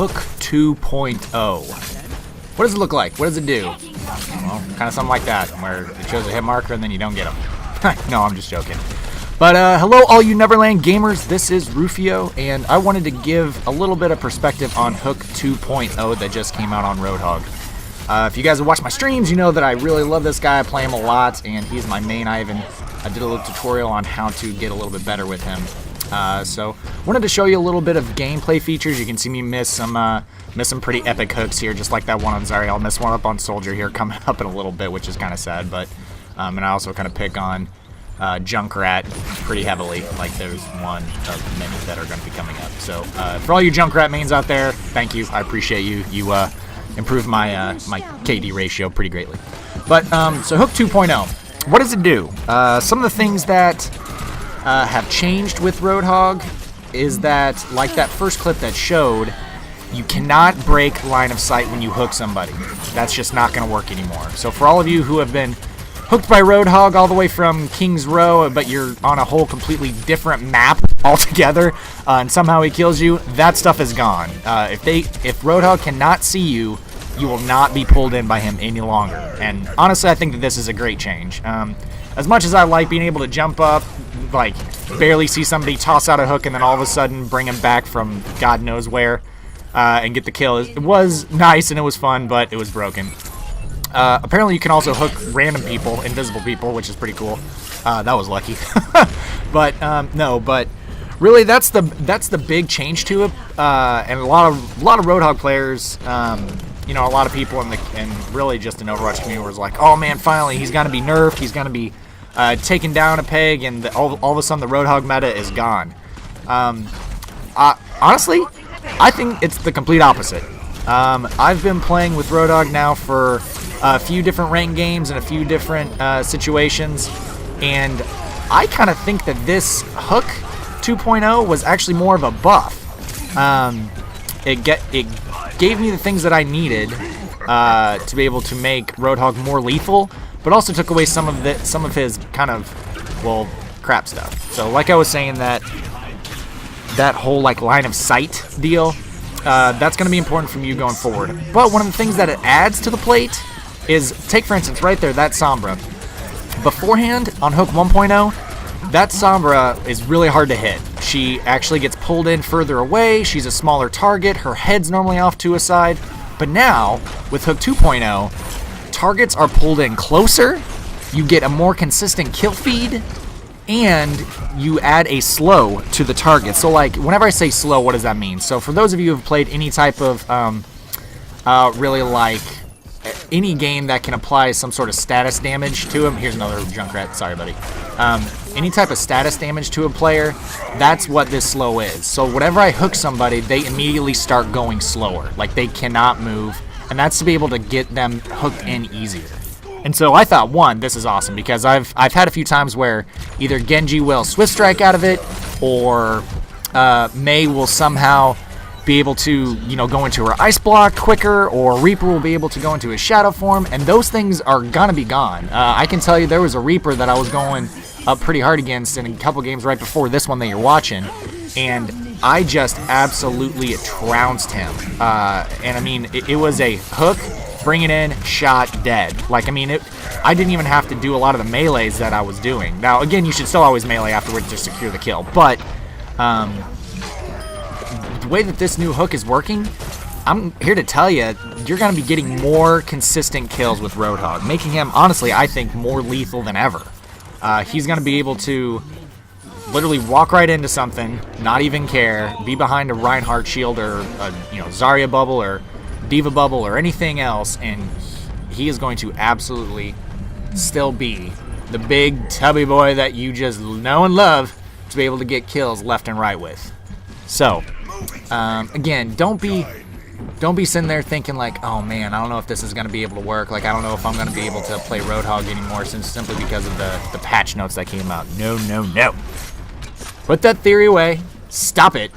Hook 2.0. What does it look like? What does it do? Well, kind of something like that, where it shows a hit marker and then you don't get them. No, I'm just joking. But hello all you Neverland gamers, this is Rufio, and I wanted to give a little bit of perspective on Hook 2.0 that just came out on Roadhog. If you guys have watched my streams, you know that I really love this guy. I play him a lot, and he's my main. I did a little tutorial on how to get a little bit better with him. So wanted to show you a little bit of gameplay features. You can see me miss some pretty epic hooks here, just like that one on Zarya. I'll miss one up on Soldier here coming up in a little bit, which is kind of sad. But and I also kind of pick on Junkrat pretty heavily, like there's one of many that are going to be coming up. So for all you Junkrat mains out there, thank you. I appreciate you. You improved my my KD ratio pretty greatly. But so Hook 2.0, what does it do? Some of the things that have changed with Roadhog is that, like that first clip that showed, you cannot break line of sight when you hook somebody. That's just not going to work anymore. So for all of you who have been hooked by Roadhog all the way from King's Row, but you're on a whole completely different map altogether, and somehow he kills you, that stuff is gone. If Roadhog cannot see you, you will not be pulled in by him any longer. And honestly, I think that this is a great change. As much as I like being able to jump up, like barely see somebody toss out a hook and then all of a sudden bring him back from God knows where and get the kill, it was nice and it was fun, but it was broken. Apparently you can also hook random people, invisible people, which is pretty cool. That was lucky. But no, but really that's the big change to it. And a lot of Roadhog players, you know, a lot of people and really just an Overwatch community was like, oh man, finally he's gonna be nerfed, he's gonna be taken down a peg, and all of a sudden the Roadhog meta is gone. Honestly, I think it's the complete opposite. I've been playing with Roadhog now for a few different ranked games and a few different situations, and I kind of think that this Hook 2.0 was actually more of a buff. It gave me the things that I needed to be able to make Roadhog more lethal, but also took away some of his kind of, well, crap stuff. So like I was saying, that whole like line of sight deal, that's going to be important from you going forward. But one of the things that it adds to the plate is, take for instance right there, that Sombra. Beforehand, on Hook 1.0, that Sombra is really hard to hit. She actually gets pulled in further away, she's a smaller target, her head's normally off to a side. But now, with Hook 2.0, targets are pulled in closer, you get a more consistent kill feed, and you add a slow to the target. So like, whenever I say slow, what does that mean? So for those of you who have played any type of, really like, any game that can apply some sort of status damage to him, here's another Junkrat, sorry buddy. Any type of status damage to a player, that's what this slow is. So whenever I hook somebody, they immediately start going slower. Like, they cannot move, and that's to be able to get them hooked in easier. And so I thought, one, this is awesome, because I've had a few times where either Genji will Swift Strike out of it, or Mei will somehow be able to, you know, go into her Ice Block quicker, or Reaper will be able to go into his Shadow form, and those things are gonna be gone. I can tell you there was a Reaper that I was going up pretty hard against in a couple games right before this one that you're watching, and I just absolutely trounced him. And I mean, it was a hook, bring it in, shot, dead. Like, I mean, I didn't even have to do a lot of the melees that I was doing. Now, again, you should still always melee afterwards to secure the kill, but the way that this new hook is working, I'm here to tell you, you're going to be getting more consistent kills with Roadhog, making him, honestly, I think, more lethal than ever. He's going to be able to literally walk right into something, not even care, be behind a Reinhardt shield or a, you know, Zarya bubble or Diva bubble or anything else, and he is going to absolutely still be the big tubby boy that you just know and love to be able to get kills left and right with. So, again, don't be sitting there thinking like, oh man, I don't know if this is going to be able to work. Like, I don't know if I'm going to be able to play Roadhog anymore simply because of the patch notes that came out. No, no, no. Put that theory away. Stop it.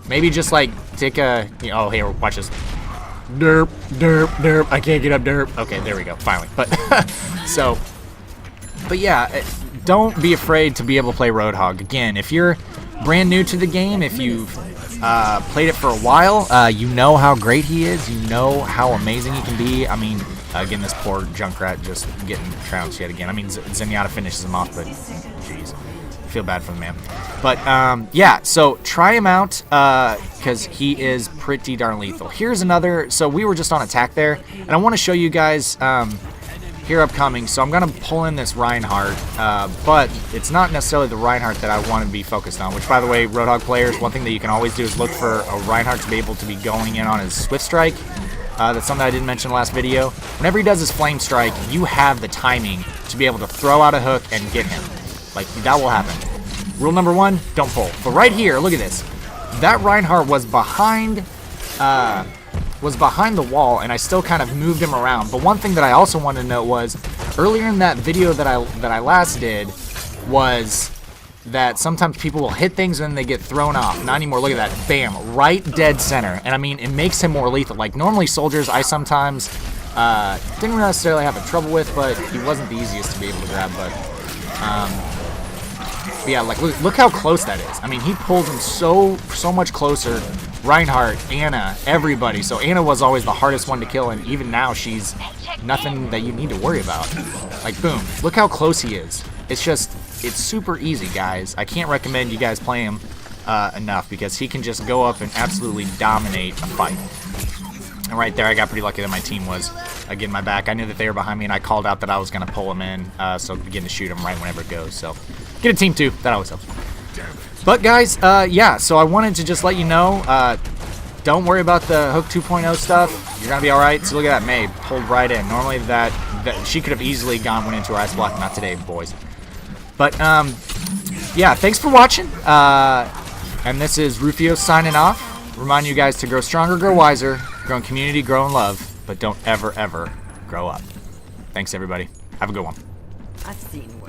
Maybe just like take a, you know, oh, here, watch this. Derp, derp, derp. I can't get up, derp. Okay, there we go, finally. But, but yeah, don't be afraid to be able to play Roadhog. Again, if you're brand new to the game, if you've played it for a while, you know how great he is. You know how amazing he can be. I mean, again, this poor Junkrat just getting trounced yet again. I mean, Zenyatta finishes him off, but jeez, feel bad for the man. But yeah, so try him out because he is pretty darn lethal. Here's another. So we were just on attack there, and I want to show you guys here upcoming. So I'm gonna pull in this Reinhardt, but it's not necessarily the Reinhardt that I want to be focused on. Which, by the way, Roadhog players, one thing that you can always do is look for a Reinhardt to be able to be going in on his Swift Strike. That's something I didn't mention in the last video. Whenever he does his Flame Strike, you have the timing to be able to throw out a hook and get him. Like, that will happen. Rule number 1, don't pull. But right here, look at this. That Reinhardt was behind the wall, and I still kind of moved him around. But one thing that I also wanted to note was, earlier in that video that I last did, was that sometimes people will hit things and then they get thrown off. Not anymore. Look at that. Bam. Right dead center. And I mean, it makes him more lethal. Like, normally soldiers I sometimes didn't necessarily have a trouble with, but he wasn't the easiest to be able to grab. But yeah, like, look how close that is. I mean, he pulled him so much closer. Reinhardt, Anna, everybody. So Anna was always the hardest one to kill, and even now she's nothing that you need to worry about. Like, boom. Look how close he is. It's just, it's super easy, guys. I can't recommend you guys play him enough, because he can just go up and absolutely dominate a fight. And right there, I got pretty lucky that my team was getting my back. I knew that they were behind me, and I called out that I was going to pull him in, so begin to shoot him right whenever it goes. So get a team 2. That always helps. But guys, yeah, so I wanted to just let you know, don't worry about the Hook 2.0 stuff. You're going to be alright. So look at that, May pulled right in. Normally that she could have easily went into her ice block. Not today, boys. But, yeah, thanks for watching. And this is Rufio signing off. Remind you guys to grow stronger, grow wiser, grow in community, grow in love, but don't ever, ever grow up. Thanks, everybody. Have a good one. I've seen